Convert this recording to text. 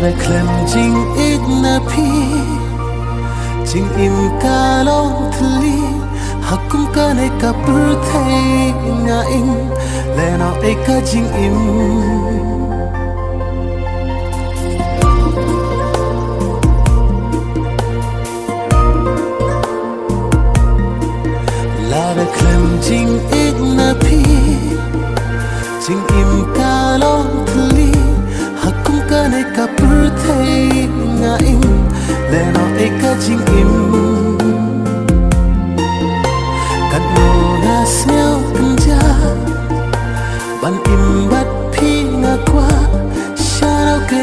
đã khlem jing ít na phi jing im ka long thli hakum ka nei ka pur thei nga in le no e ka jing im la đã khlem jing ít na phi jing im ka long thli hakum ka nei ka pur thei nga in le no e ka jing im kan no na smell kanja ban im bat phi nga kwa sharau ke